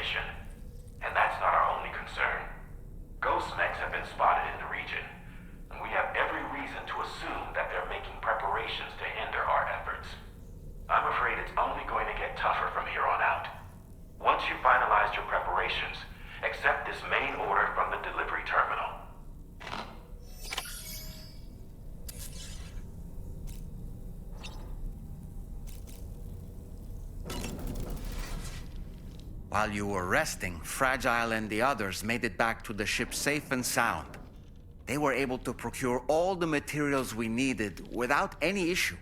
mission. And that's not our only concern. Ghost Mechs have been spotted in the region, and we have every reason to assume that they're making preparations to hinder our efforts. I'm afraid it's only going to get tougher from here on out. Once you've finalized your preparations, accept this main order from the delivery terminal. While you were resting, Fragile and the others made it back to the ship safe and sound. They were able to procure all the materials we needed without any issue.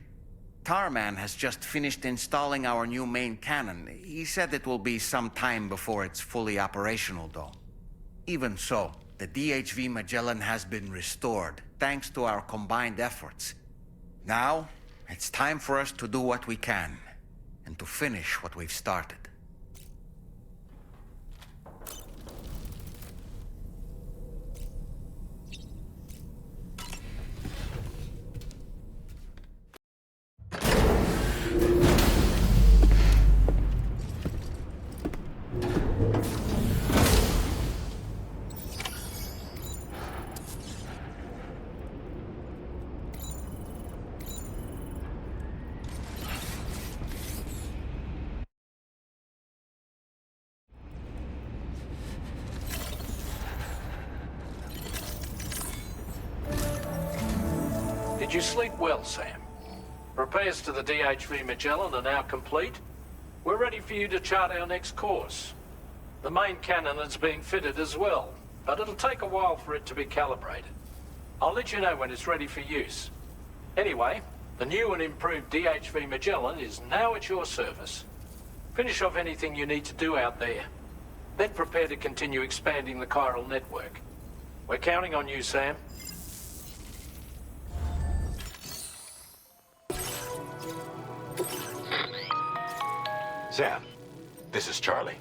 Tarman has just finished installing our new main cannon. He said it will be some time before it's fully operational, though. Even so, the DHV Magellan has been restored, thanks to our combined efforts. Now, it's time for us to do what we can, and to finish what we've started. Did you sleep well, Sam? Repairs to the DHV Magellan are now complete. We're ready for you to chart our next course. The main cannon is being fitted as well, but it'll take a while for it to be calibrated. I'll let you know when it's ready for use. Anyway, the new and improved DHV Magellan is now at your service. Finish off anything you need to do out there. Then prepare to continue expanding the chiral network. We're counting on you, Sam. Sam, this is Charlie.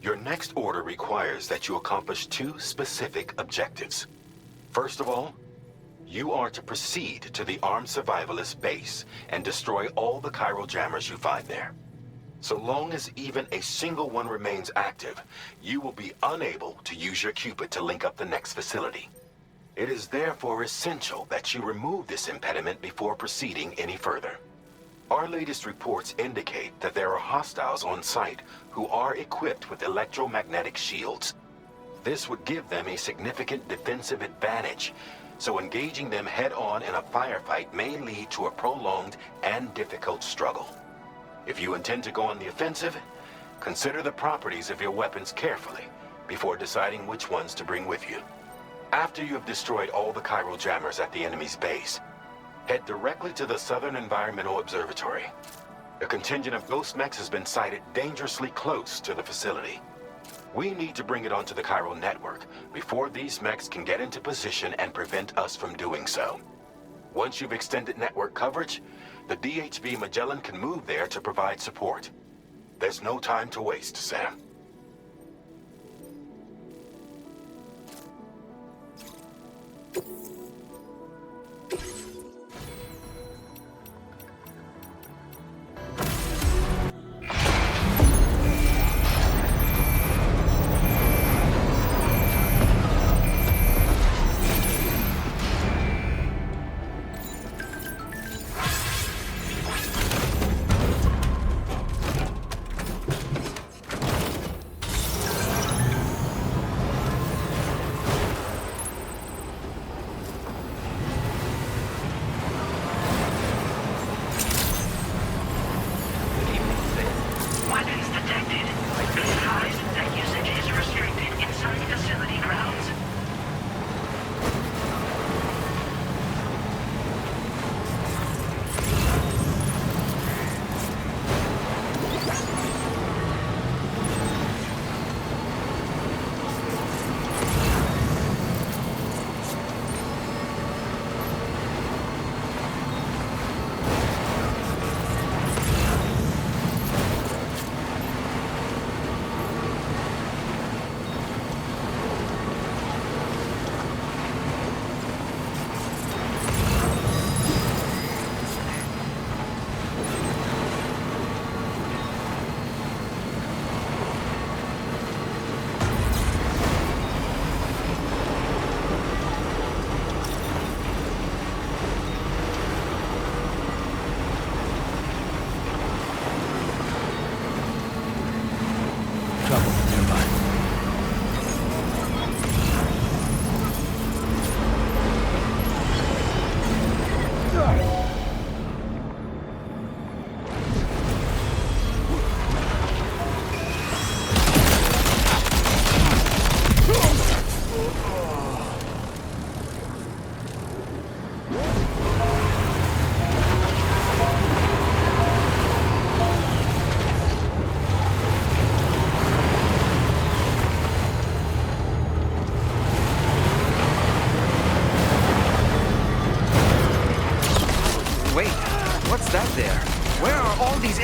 Your next order requires that you accomplish two specific objectives. First of all, you are to proceed to the armed survivalist base and destroy all the Chiral Jammers you find there. So long as even a single one remains active, you will be unable to use your Cupid to link up the next facility. It is therefore essential that you remove this impediment before proceeding any further. Our latest reports indicate that there are hostiles on site who are equipped with electromagnetic shields. This would give them a significant defensive advantage, so engaging them head-on in a firefight may lead to a prolonged and difficult struggle. If you intend to go on the offensive, consider the properties of your weapons carefully before deciding which ones to bring with you. After you have destroyed all the Chiral Jammers at the enemy's base, head directly to the Southern Environmental Observatory. A contingent of Ghost Mechs has been sighted dangerously close to the facility. We need to bring it onto the chiral network before these mechs can get into position and prevent us from doing so. Once you've extended network coverage, the DHV Magellan can move there to provide support. There's no time to waste, Sam.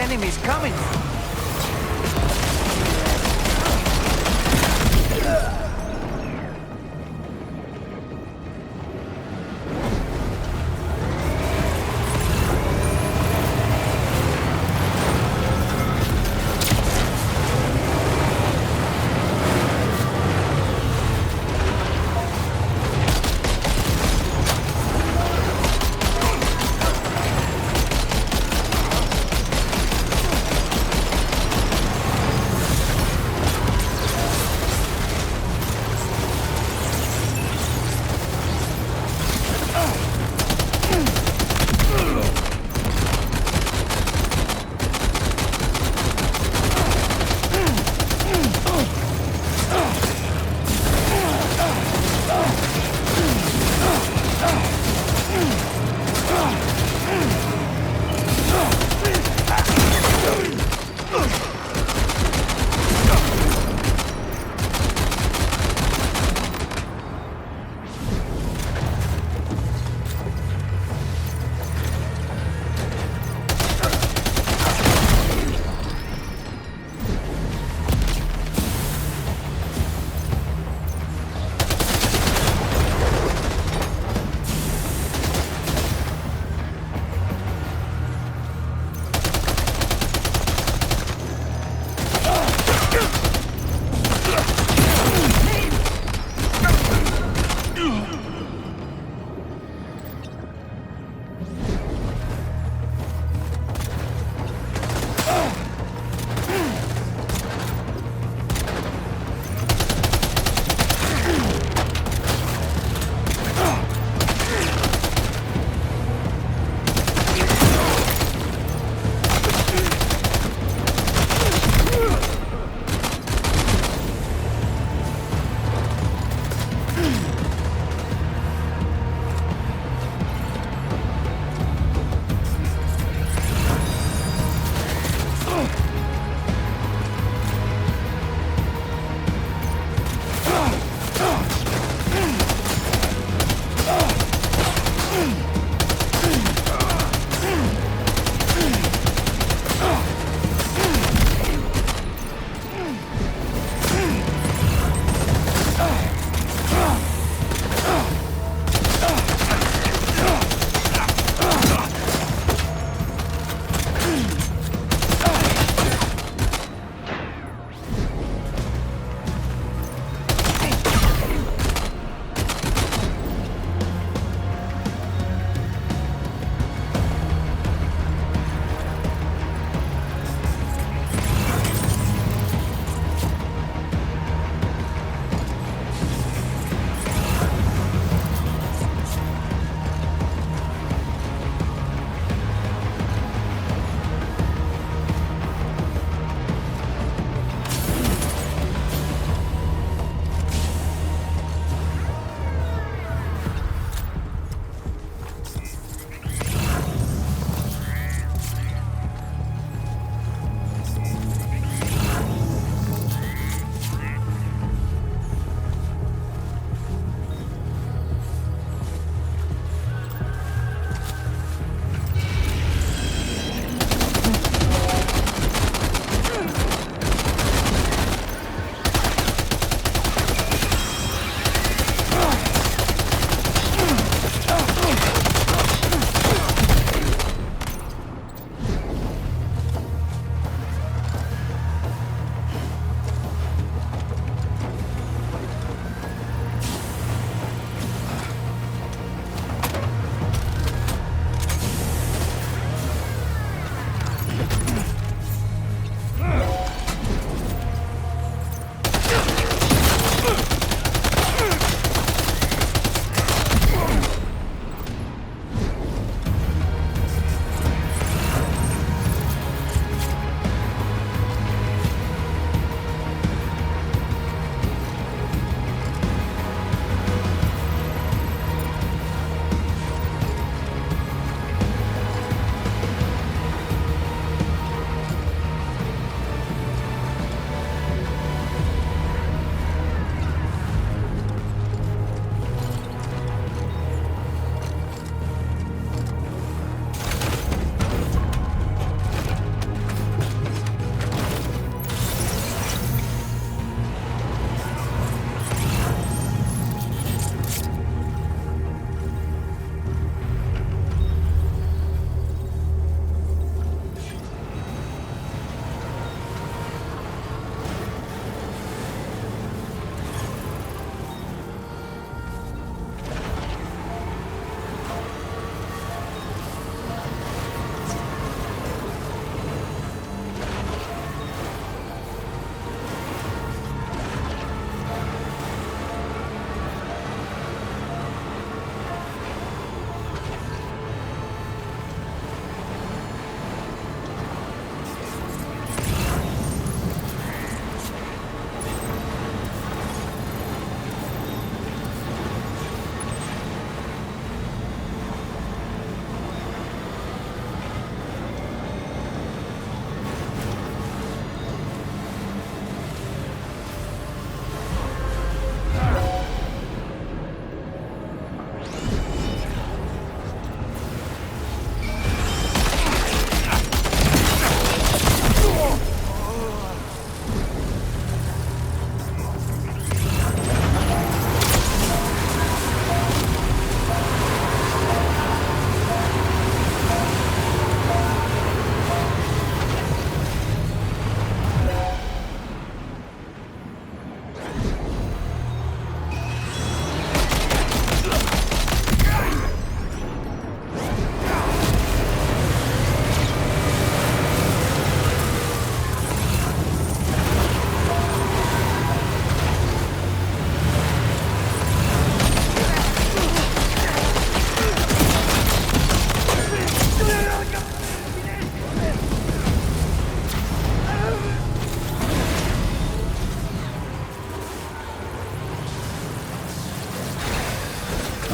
enemy's coming from?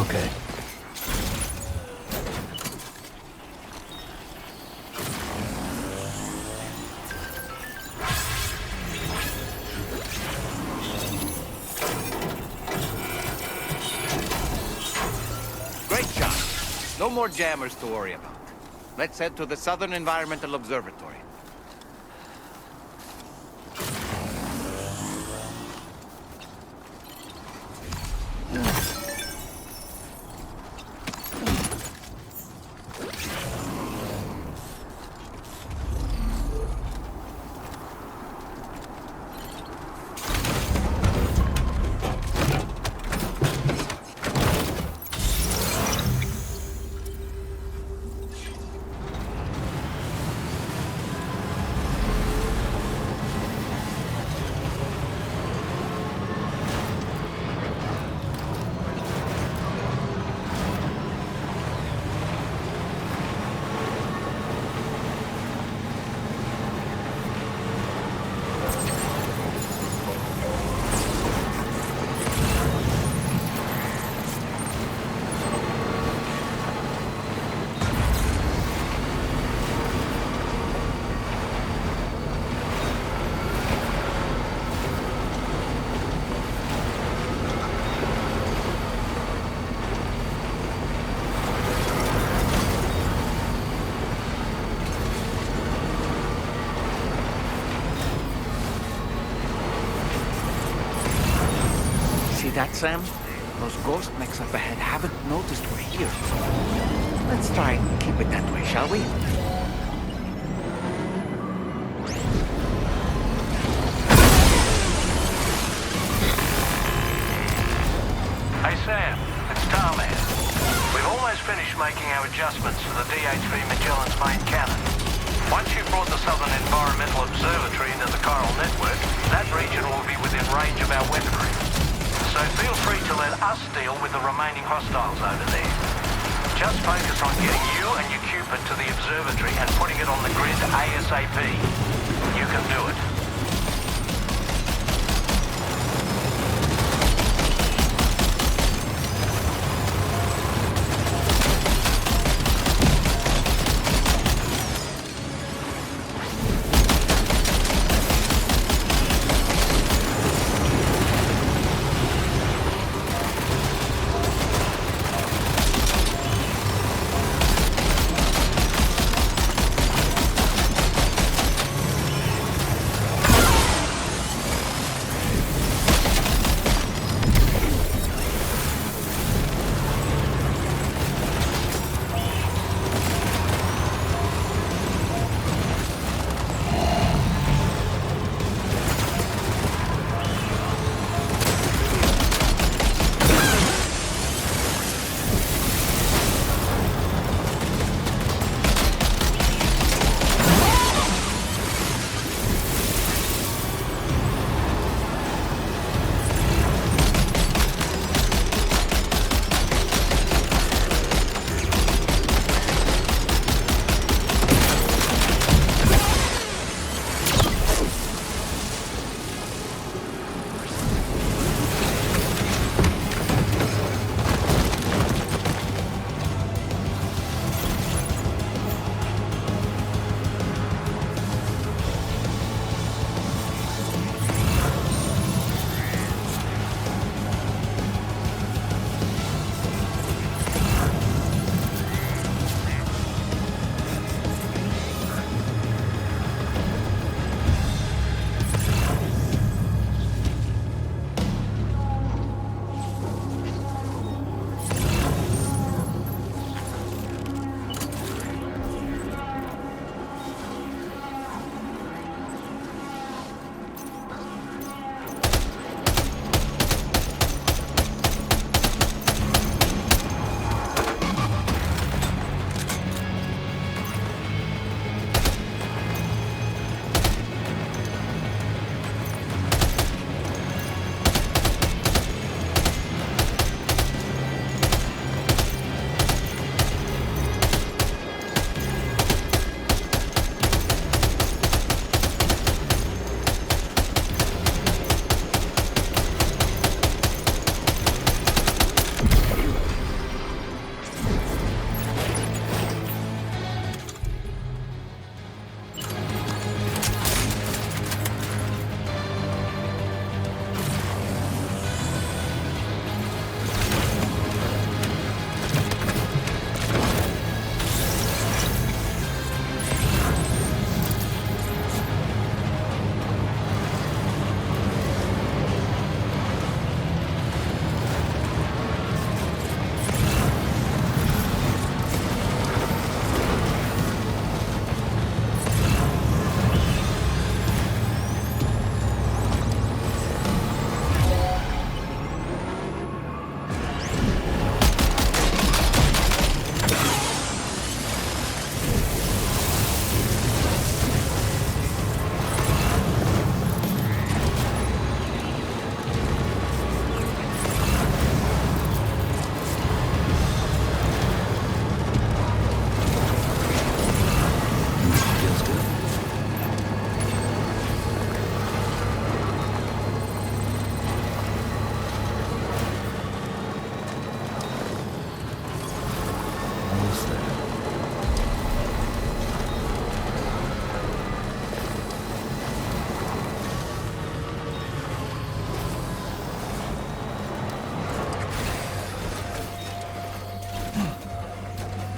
Okay. Great job. No more jammers to worry about. Let's head to the Southern Environmental Observatory. See that, Sam? Those Ghost Mechs up ahead haven't noticed we're here. Let's try and keep it that way, shall we? Hey Sam, it's Tarman. We've almost finished making our adjustments to the DHV Magellan's main cannon. Once you've brought the Southern Environmental Observatory into the Chiral network, that region will be within range of our weaponry. So feel free to let us deal with the remaining hostiles over there. Just focus on getting you and your Cupid to the observatory and putting it on the grid ASAP. You can do it.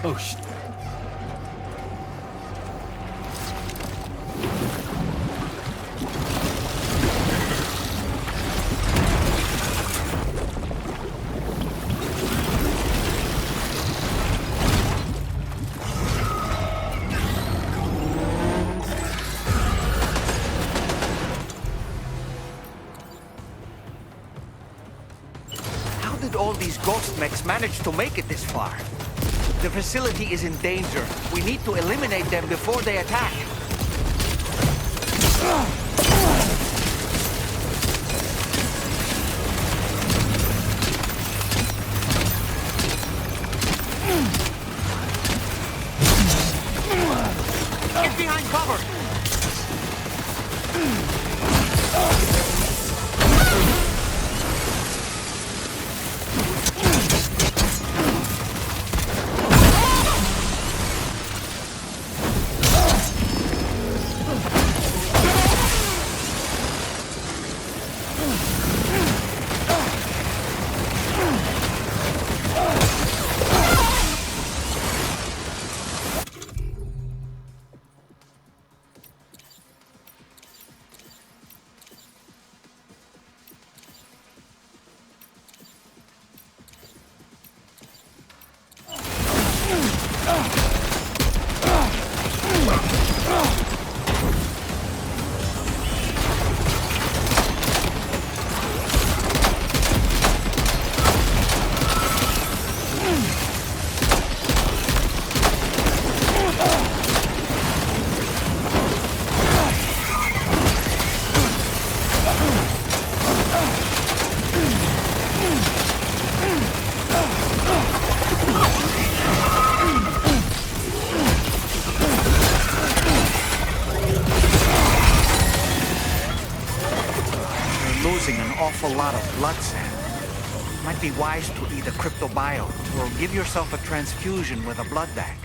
Oh, shit. How did all these Ghost Mechs manage to make it this far? The facility is in danger. We need to eliminate them before they attack. Get behind cover! Losing an awful lot of blood, Sam. Might be wise to eat a cryptobio, or give yourself a transfusion with a blood bag.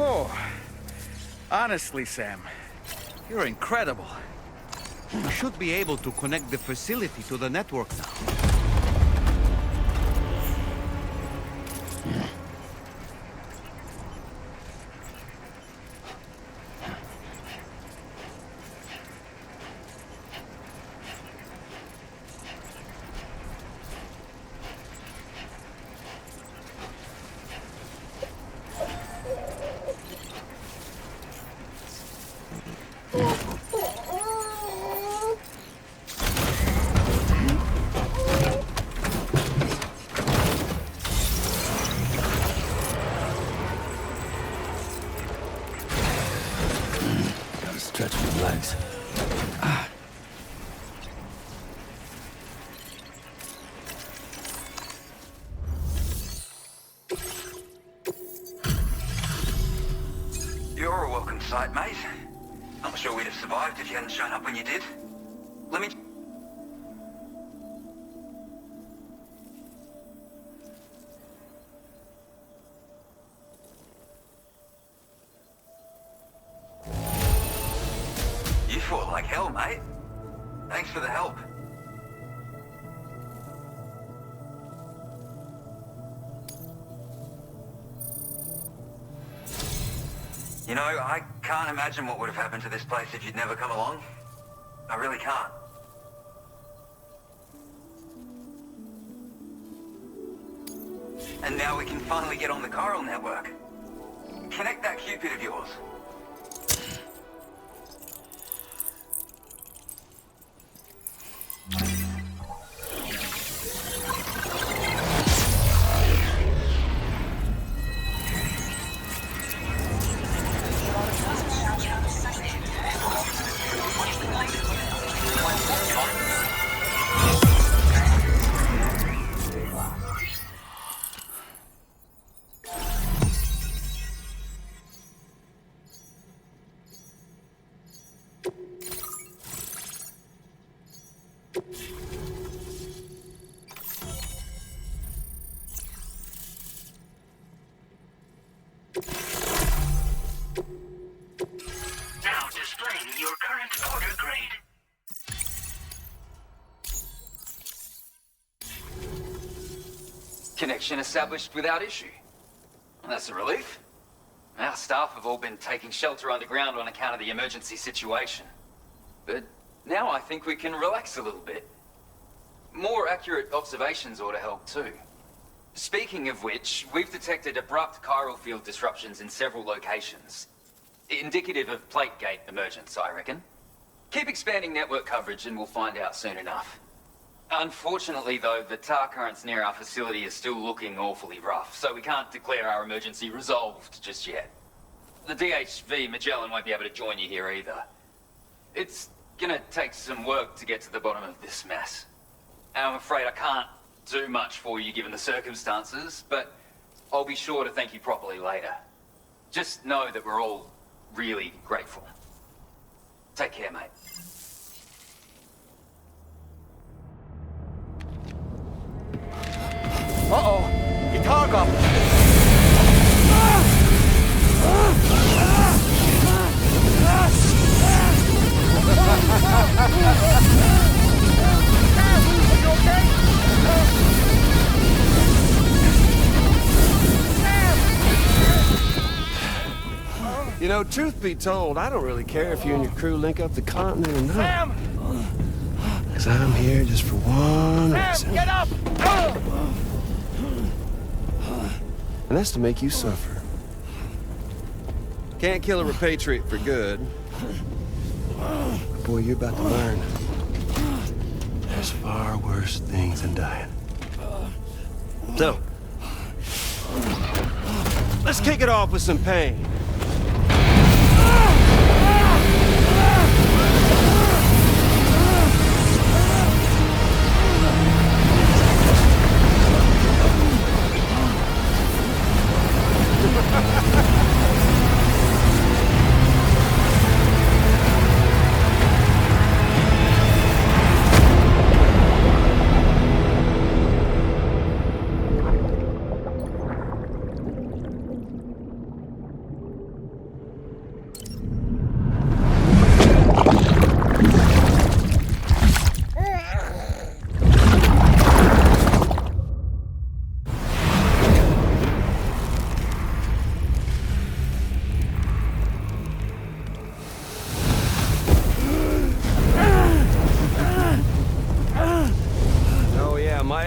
Oh, honestly, Sam, you're incredible. You should be able to connect the facility to the network now. Stretch my legs. Ah. You're a welcome sight, mate. I'm not sure we'd have survived if you hadn't shown up when you did. Let me... You fought like hell, mate. Thanks for the help. You know, I can't imagine what would have happened to this place if you'd never come along. I really can't. And now we can finally get on the Chiral network. Connect that Cupid of yours. Now displaying your current order grade. Connection established without issue. Well, that's a relief. Our staff have all been taking shelter underground on account of the emergency situation. But now I think we can relax a little bit. More accurate observations ought to help too. Speaking of which, we've detected abrupt chiral field disruptions in several locations. Indicative of plate gate emergence, I reckon. Keep expanding network coverage and we'll find out soon enough. Unfortunately though, the tar currents near our facility are still looking awfully rough, so we can't declare our emergency resolved just yet. The DHV Magellan won't be able to join you here either. It's gonna take some work to get to the bottom of this mess. And I'm afraid I can't do much for you given the circumstances, but I'll be sure to thank you properly later. Just know that we're all really grateful. Take care, mate. Uh-oh! Guitar goblin! You know, truth be told, I don't really care if you and your crew link up the continent or not. Sam! Because I'm here just for one reason. Sam, get up! And that's to make you suffer. Can't kill a repatriate for good. But boy, you're about to learn. There's far worse things than dying. So, let's kick it off with some pain.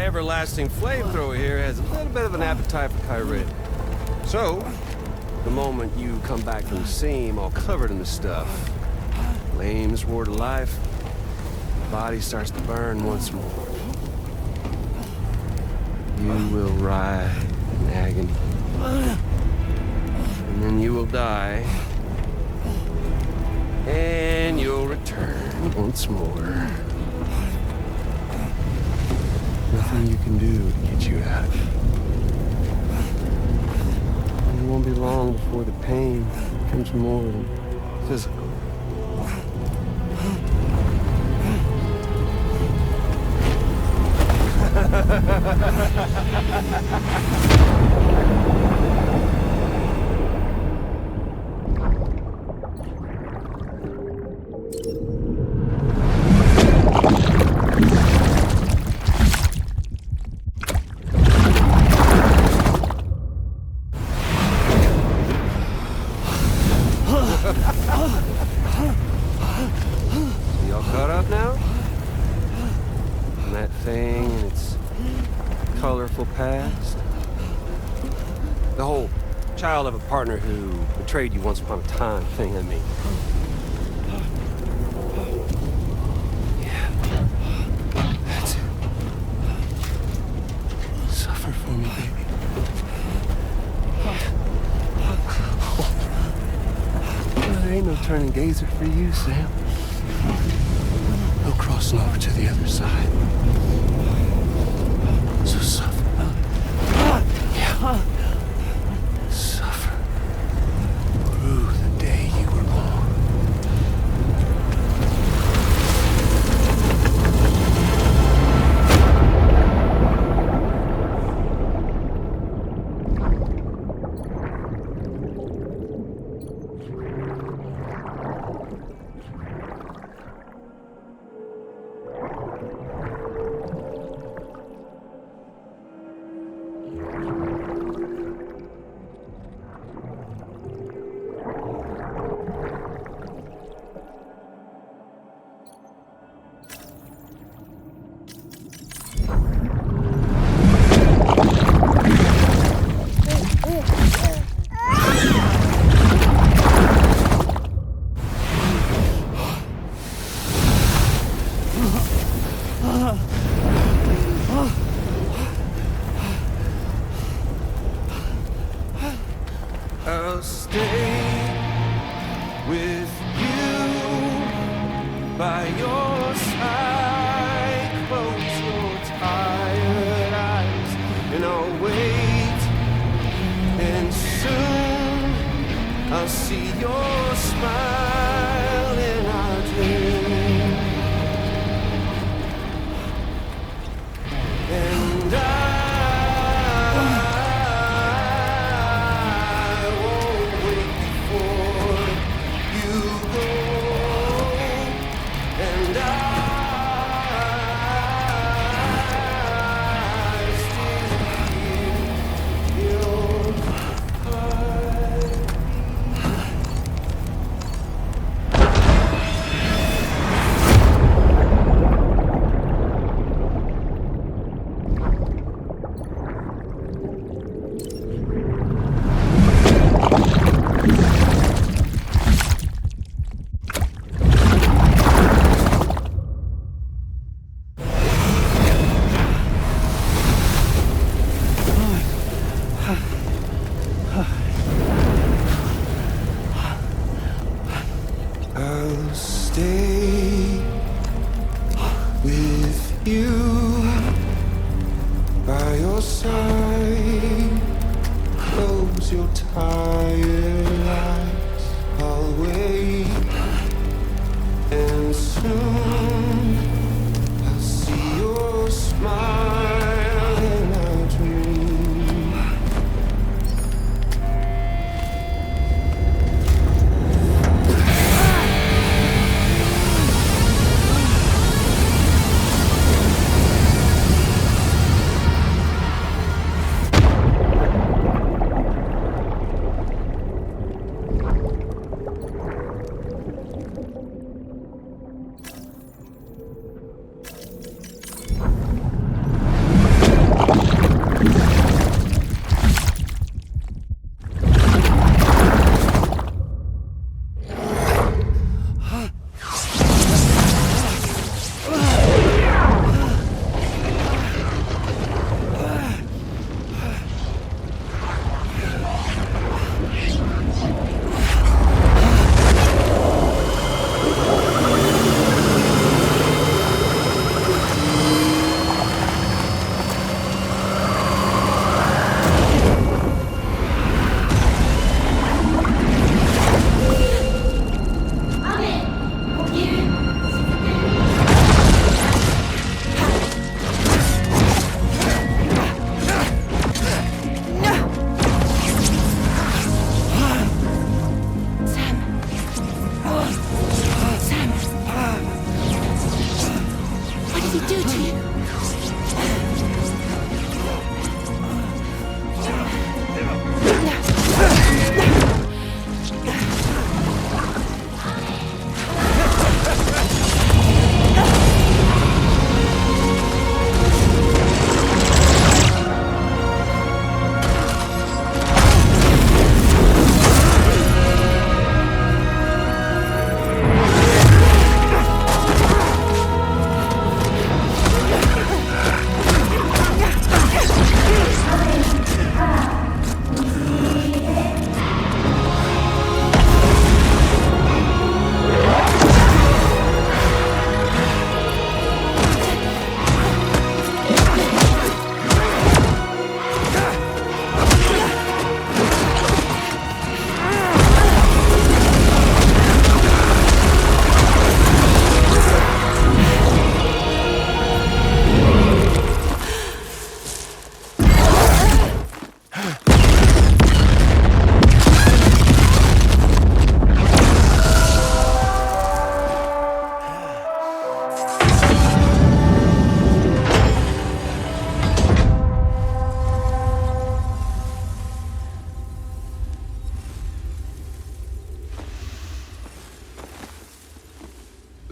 Everlasting flamethrower here has a little bit of an appetite for Kyrit. So, the moment you come back from the seam all covered in the stuff, flames roar to life, the body starts to burn once more. You will writhe in agony. And then you will die. And you'll return once more. Nothing you can do to get you out of it. And it won't be long before the pain becomes more than physical. Y'all caught up now? On that thing and its colorful past? The whole child of a partner who betrayed you once upon a time thing, I mean. Yeah. That's it. Suffer for me, baby. There ain't no turning gazer for you, Sam. No crossing over to the other side. So suffer. Yeah. Suffer. Through the day you were born. I'll stay with you by your side. Close your tired eyes and I'll wait. And soon I'll see your smile in our dream. And I'll stay with you by your side. Close your tired eyes. I'll wait, and soon I'll see your smile in our dream.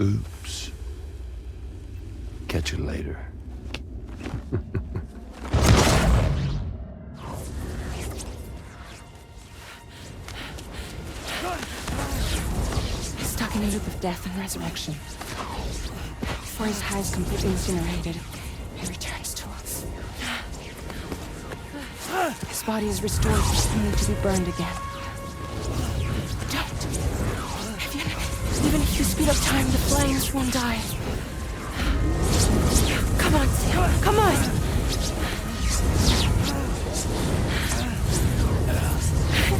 Oops. Catch you later. Stuck in a loop of death and resurrection. Before his high is completely incinerated, he returns to us. His body is restored, only to be burned again. Don't! Even if you speed up time, the flames won't die. Come on, Sam, come on!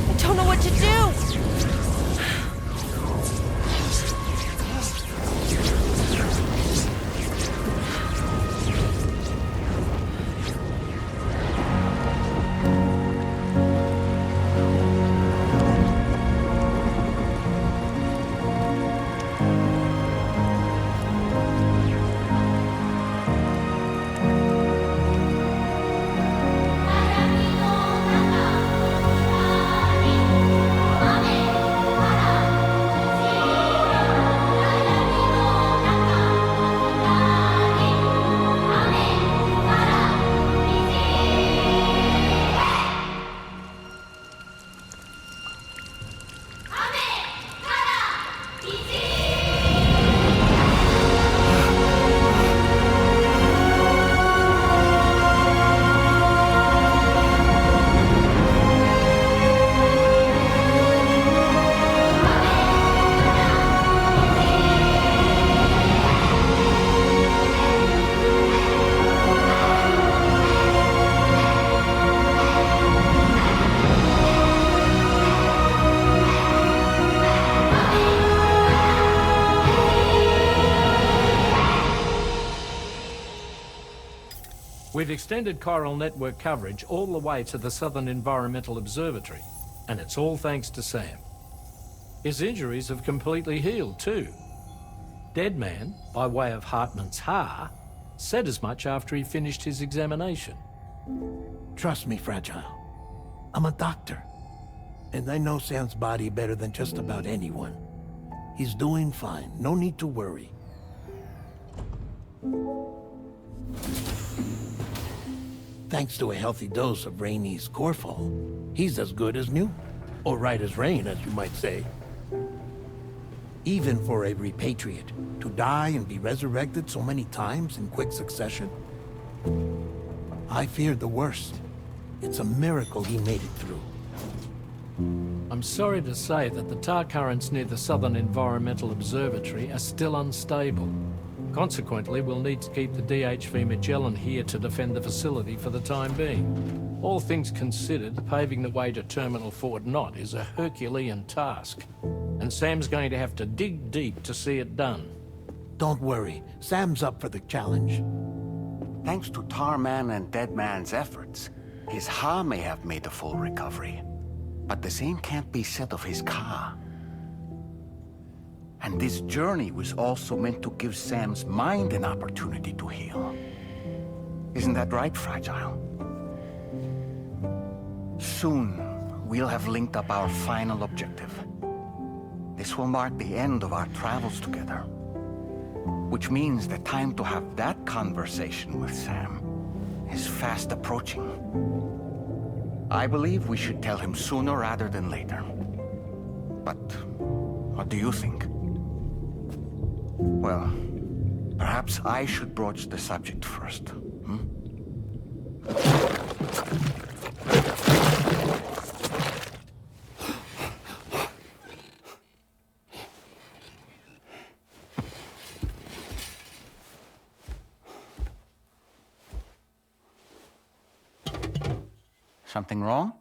I don't know what to do! We've extended chiral network coverage all the way to the Southern Environmental Observatory, and it's all thanks to Sam. His injuries have completely healed too. Deadman, by way of Hartman's Ha, said as much after he finished his examination. Trust me, Fragile. I'm a doctor, and I know Sam's body better than just about anyone. He's doing fine, no need to worry. Thanks to a healthy dose of Rainey's Corfall, he's as good as new. Or right as rain, as you might say. Even for a repatriate, to die and be resurrected so many times in quick succession. I feared the worst. It's a miracle he made it through. I'm sorry to say that the tar currents near the Southern Environmental Observatory are still unstable. Consequently, we'll need to keep the DHV Magellan here to defend the facility for the time being. All things considered, paving the way to Terminal Fort Knott is a Herculean task, and Sam's going to have to dig deep to see it done. Don't worry, Sam's up for the challenge. Thanks to Tarman and Deadman's efforts, his Ha may have made a full recovery. But the same can't be said of his Ka. And this journey was also meant to give Sam's mind an opportunity to heal. Isn't that right, Fragile? Soon, we'll have linked up our final objective. This will mark the end of our travels together. Which means the time to have that conversation with Sam is fast approaching. I believe we should tell him sooner rather than later. But what do you think? Well, perhaps I should broach the subject first, Something wrong?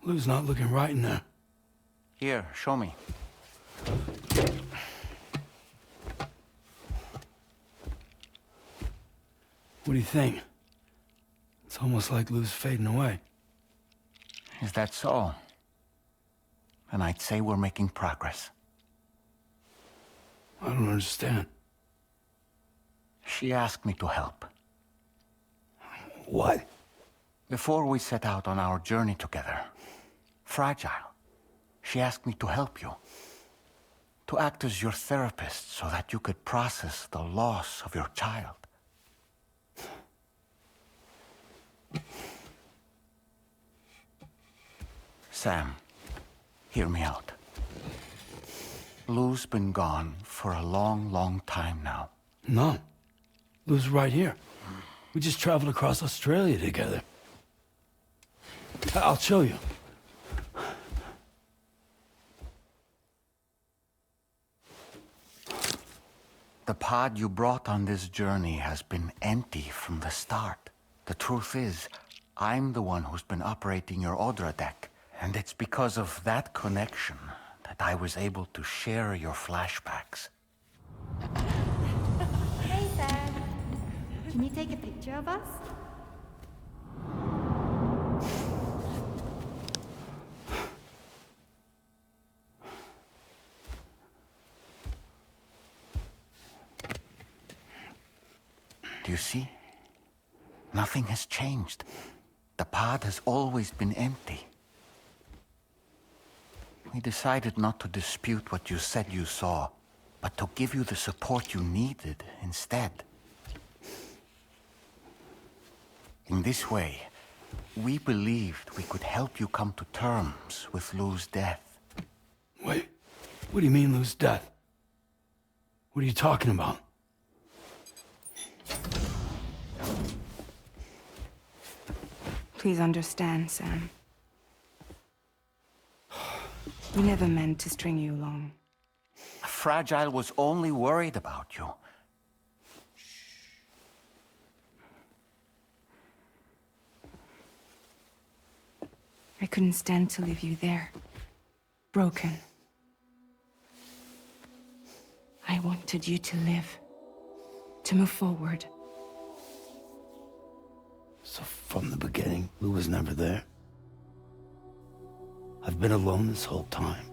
Lou's not looking right in there. Here, show me. What do you think? It's almost like Lou's fading away. Is that so? Then I'd say we're making progress. I don't understand. She asked me to help. What? Before we set out on our journey together, Fragile, she asked me to help you. to act as your therapist so that you could process the loss of your child. Sam, hear me out. Lou's been gone for a long, long time now. No. Lou's right here. We just traveled across Australia together. I'll show you. The pod you brought on this journey has been empty from the start. The truth is, I'm the one who's been operating your Odra deck, and it's because of that connection that I was able to share your flashbacks. Hey, Sam. Can you take a picture of us? Do you see? Nothing has changed. The pod has always been empty. We decided not to dispute what you said you saw, but to give you the support you needed instead. In this way, we believed we could help you come to terms with Lou's death. Wait, what do you mean Lou's death? What are you talking about? Please understand, Sam. We never meant to string you along. Fragile was only worried about you. I couldn't stand to leave you there, broken. I wanted you to live, to move forward. So from the beginning, Lou was never there? I've been alone this whole time.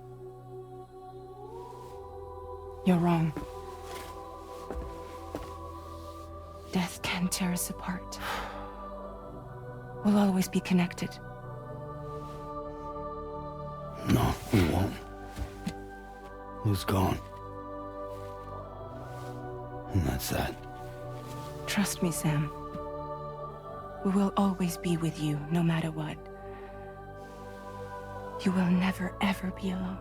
You're wrong. Death can tear us apart. We'll always be connected. No, we won't. Lou's gone. And that's that. Trust me, Sam. We will always be with you, no matter what. You will never, ever be alone.